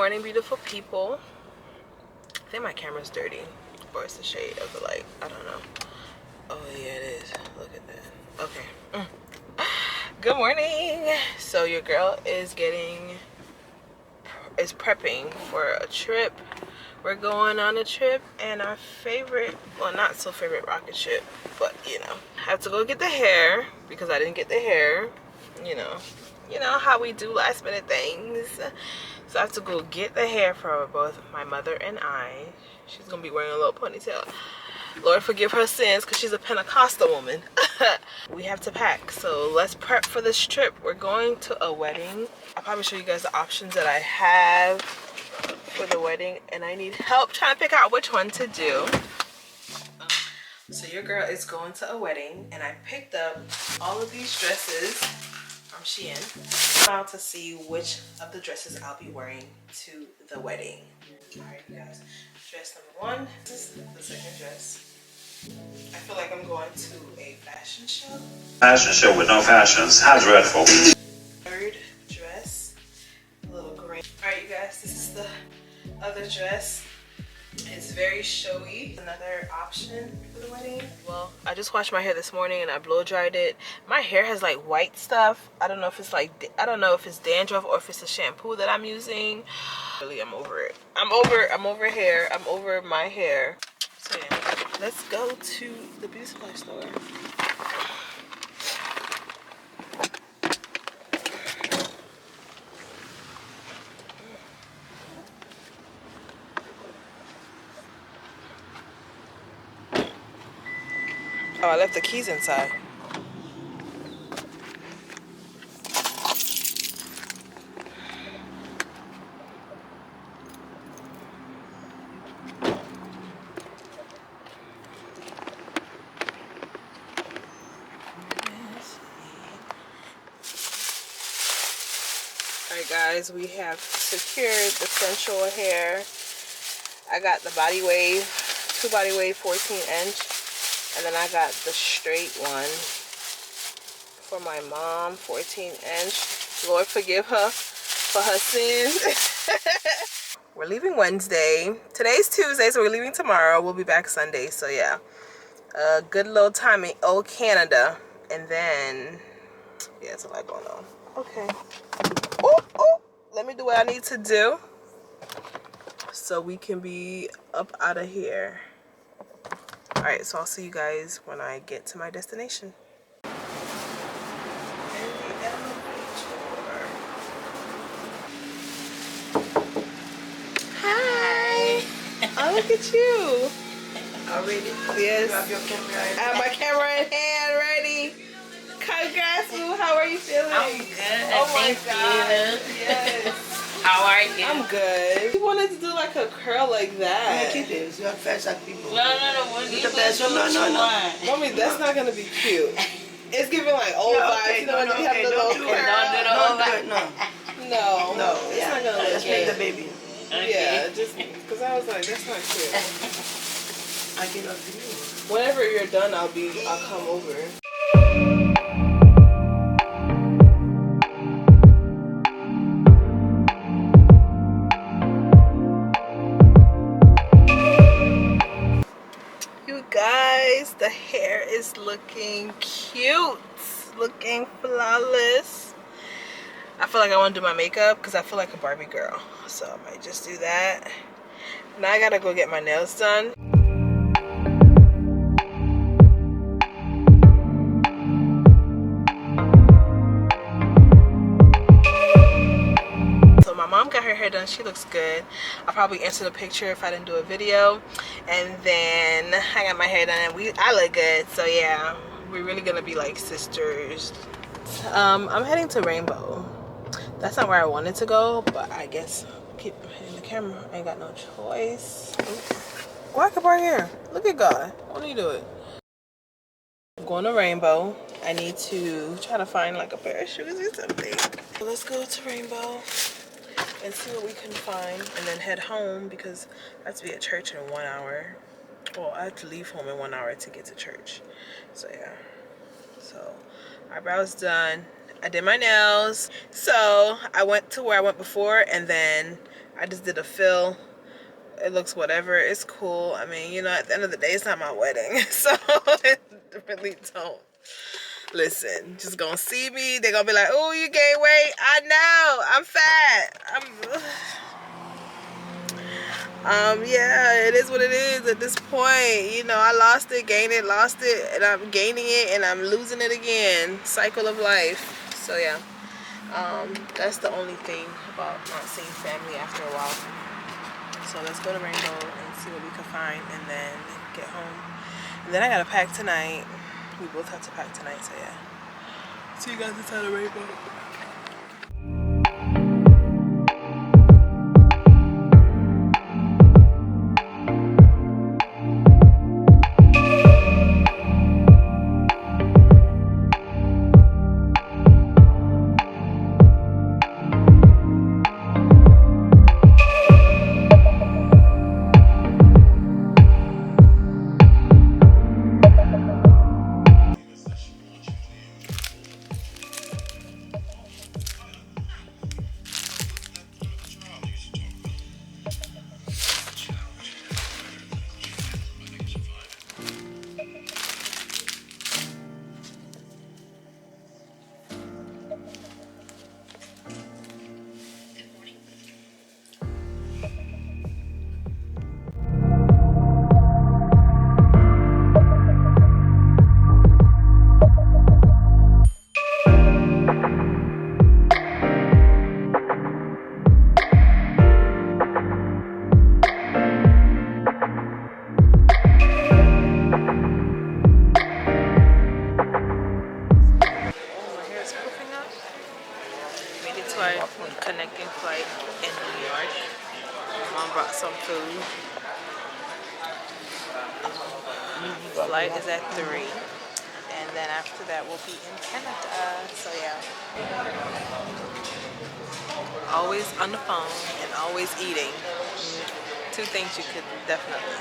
morning, beautiful people. I think my camera's dirty, or it's the shade of the light. I don't know. Oh yeah, it is. Look at that. Okay. Good morning. So your girl is prepping for a trip. We're going on a trip, and our favorite, well, not so favorite rocket ship, but you know, I have to go get the hair because I didn't get the hair. You know how we do last minute things. So I have to go get the hair for both my mother and I. She's gonna be wearing a little ponytail. Lord forgive her sins, because she's a Pentecostal woman. We have to pack, so let's prep for this trip. We're going to a wedding. I'll probably show you guys the options that I have for the wedding, and I need help trying to pick out which one to do. So your girl is going to a wedding, and I picked up all of these dresses from Shein. I'm out to see which of the dresses I'll be wearing to the wedding. All right, you guys. Dress number one. This is the second dress. I feel like I'm going to a fashion show. Fashion show with no fashions. How dreadful. Third dress. A little green. Alright, you guys. This is the other dress. It's very showy. Another option for the wedding. Well, I just washed my hair this morning and I blow dried it. My hair has like white stuff. I don't know if it's like, I don't know if it's dandruff or if it's a shampoo that I'm using. Really, I'm over it. I'm over hair. I'm over my hair. So yeah, let's go to the beauty supply store. Oh, I left the keys inside. Alright guys, we have secured the sensual hair. I got the body wave, 2 body wave 14-inch, and then I got the straight one for my mom, 14-inch. Lord forgive her for her sins. We're leaving Wednesday. Today's Tuesday, so we're leaving tomorrow. We'll be back Sunday, so yeah. A good little time in old Canada. And then, yeah, it's a lot going on. Okay. Oh, let me do what I need to do so we can be up out of here. All right, so I'll see you guys when I get to my destination. Hi. Oh, look at you. Already? Yes. You have your camera in hand? I have my camera in hand, ready. Congrats, Boo. How are you feeling? I'm good. Oh my Thank God. you. Yes. How are you? I'm good. You wanted to do like a curl like that. Make it is. You are fresh like people. No. You the best. No. Mommy, that's not gonna be cute. It's giving like old vibes. You know when you have the little curl. Don't do it. No. It's not gonna look Just make good. the baby. Yeah, just because I was like, that's not cute. I cannot do it. Whenever you're done, I'll come over. You guys, the hair is looking cute, looking flawless. I feel like I want to do my makeup because I feel like a Barbie girl, so I might just do that. Now I gotta go get my nails done. So my mom got her hair done. She looks good. I'll probably answer the picture if I didn't do a video. And then I got my hair done and I look good. So yeah, we're really gonna be like sisters. I'm heading to Rainbow. That's not where I wanted to go, but I guess keep in the camera. I ain't got no choice. Why could I here? Look at God. Why don't you do it? I'm going to Rainbow. I need to try to find like a pair of shoes or something. So let's go to Rainbow and see what we can find, and then head home because I have to be at church in 1 hour. Well, I have to leave home in 1 hour to get to church. So yeah. So eyebrows done. I did my nails. So I went to where I went before, and then I just did a fill. It looks whatever. It's cool. I mean, you know, at the end of the day, it's not my wedding. So it really don't. Listen, just gonna see me. They're gonna be like, oh, you gained weight. I know. I'm fat. Yeah, it is what it is at this point. You know, I lost it, gained it, lost it, and I'm gaining it, and I'm losing it again. Cycle of life. So yeah, that's the only thing about not seeing family after a while. So let's go to Rainbow and see what we can find, and then get home. And then I gotta pack tonight. We both have to pack tonight, so yeah. See you guys inside of Rainbow. Connecting flight in New York. My mom brought some food. Flight is at 3, and then after that we'll be in Canada. So yeah, always on the phone and always eating. Two things you could definitely.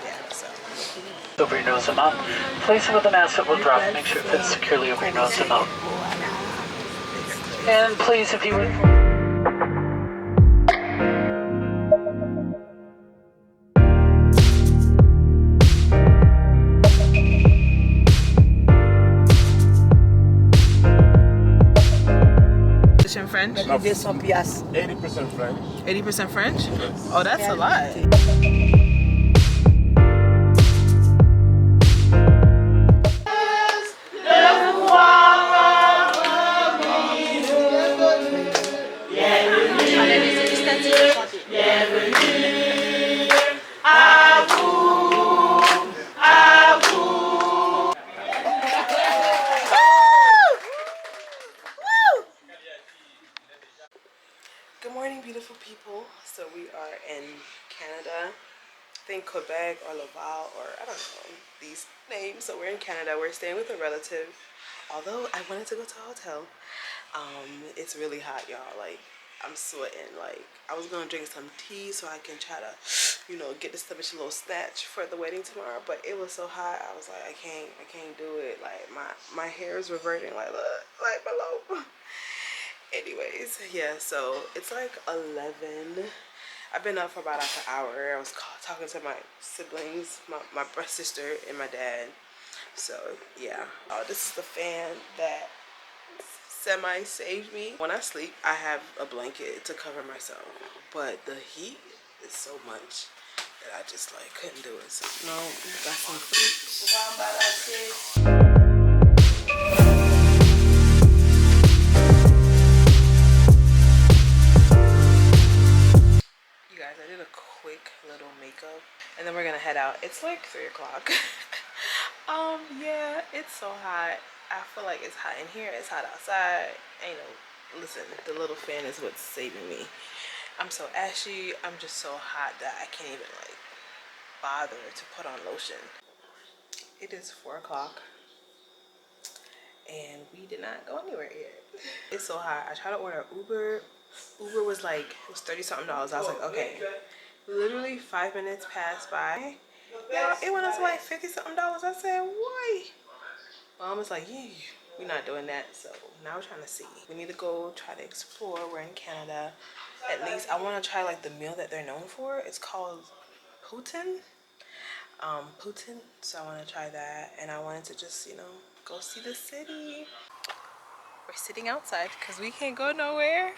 Yeah. So. Over your nose and mouth. Place it with a mask that will drop. Make sure it fits securely over your nose and mouth. And please, if you would. French? 80% French. 80% French? Oh, that's a lot. Good morning, beautiful people. So we are in Canada. I think Quebec or Laval, or I don't know these names. So we're in Canada. We're staying with a relative. Although I wanted to go to a hotel. It's really hot, y'all. Like, I'm sweating. Like, I was gonna drink some tea so I can try to, you know, get this stomach a little snatch for the wedding tomorrow. But it was so hot. I was like, I can't do it. Like, my hair is reverting like below. Anyways, yeah, so it's like 11. I've been up for about like an hour. I was talking to my siblings, my sister and my dad. So yeah, this is the fan that semi saved me. When I sleep, I have a blanket to cover myself, but the heat is so much that I just like couldn't do it. So no, got some fruits. I did a quick little makeup and then we're gonna head out. It's like 3 o'clock. Yeah, it's so hot. I feel like it's hot in here, it's hot outside. Ain't no, listen, the little fan is what's saving me. I'm so ashy, I'm just so hot that I can't even like bother to put on lotion. It is 4 o'clock and we did not go anywhere yet. It's so hot. I tried to order Uber. Uber was like, it was 30 something dollars. I was like, okay. Literally 5 minutes passed by. Yeah, it went up to like 50 something dollars. I said, why? Mom was like, yeah, we're not doing that. So now we're trying to see. We need to go try to explore. We're in Canada. At least I want to try like the meal that they're known for. It's called Putin. Putin. So I want to try that, and I wanted to just, you know, go see the city. We're sitting outside because we can't go nowhere.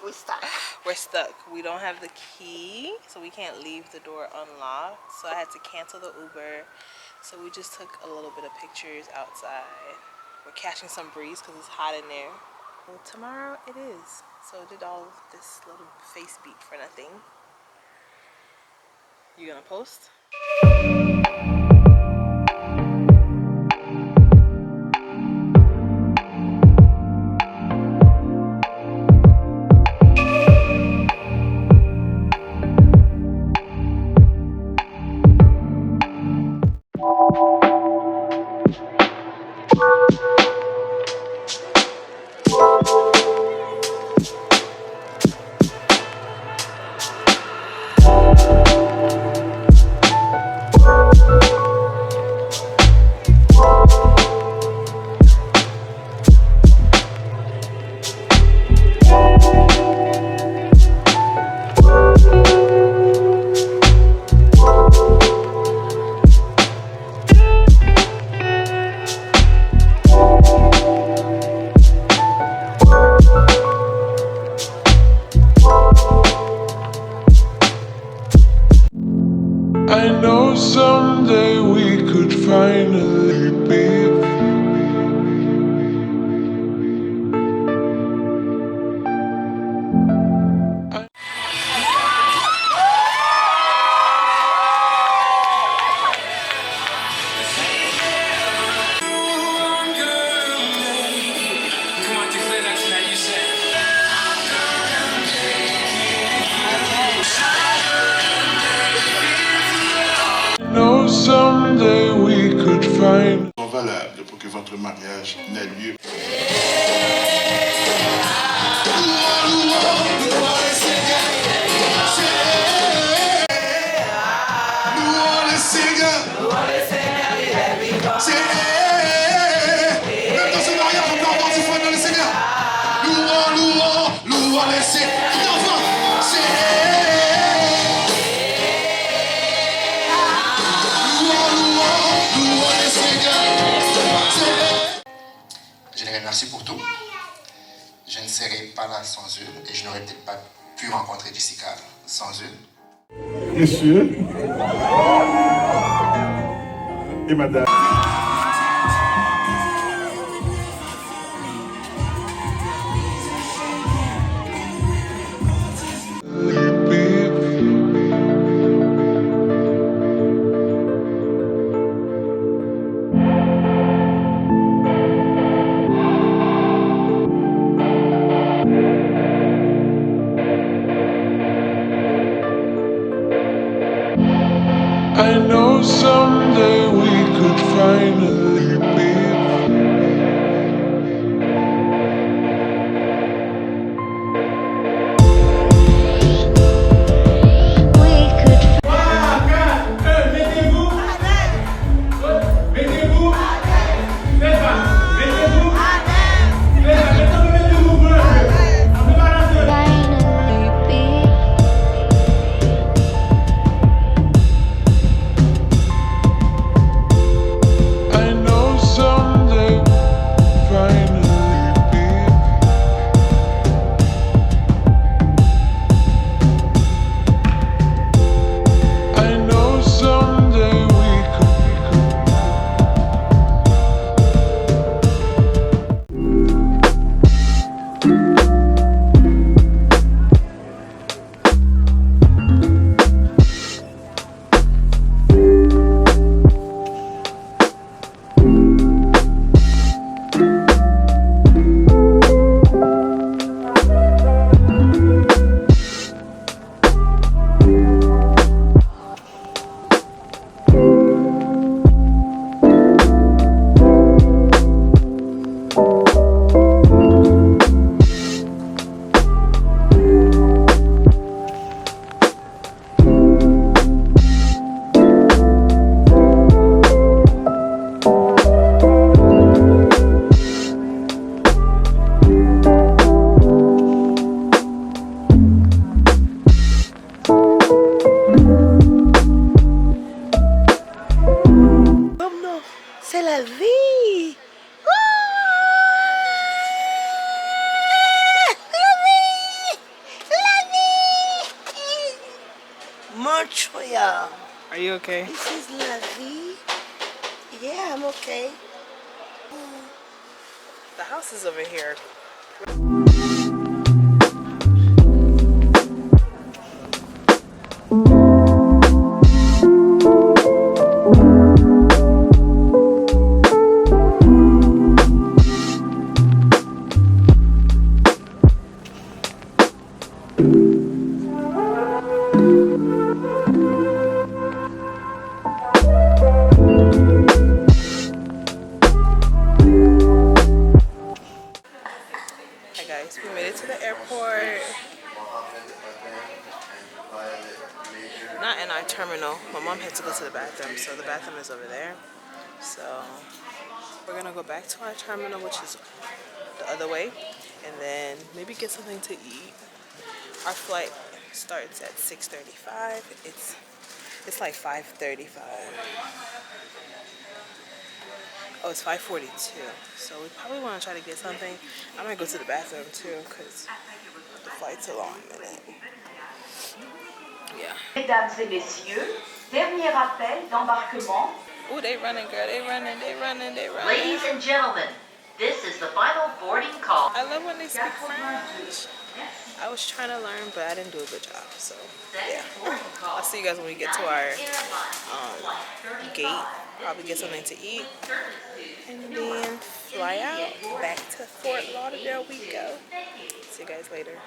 We stuck. We're stuck. We don't have the key, so we can't leave the door unlocked. So I had to cancel the Uber. So we just took a little bit of pictures outside. We're catching some breeze because it's hot in there. Well, tomorrow it is. So I did all of this little face beat for nothing. You gonna post? I know someday we could finally be. I know someday we could find. Valable pour que votre mariage n'ait lieu. Je les remercie pour tout. Je ne serais pas là sans eux et je n'aurais peut-être pas pu rencontrer Jessica sans eux. Bien sûr. Et madame. I know someday we could find. C'est la vie. Ah! La vie. La vie. Montreal. Are you okay? This is la vie. Yeah, I'm okay. The house is over here. Hi guys, we made it to the airport. Not in our terminal. My mom had to go to the bathroom, so the bathroom is over there. So we're gonna go back to our terminal, which is the other way, and then maybe get something to eat. Our flight starts at 6:35. It's like 5:35. Oh, it's 5:42. So we probably want to try to get something. I might go to the bathroom too, because the flight's a long minute. Yeah. Mesdames et messieurs, dernier appel d'embarquement. Ooh, they running, girl. They running. Ladies and gentlemen, this is the final boarding call. I love when they speak French. I was trying to learn, but I didn't do a good job. So, yeah. I'll see you guys when we get to our gate. Probably get something to eat. And then fly out. Back to Fort Lauderdale we go. See you guys later.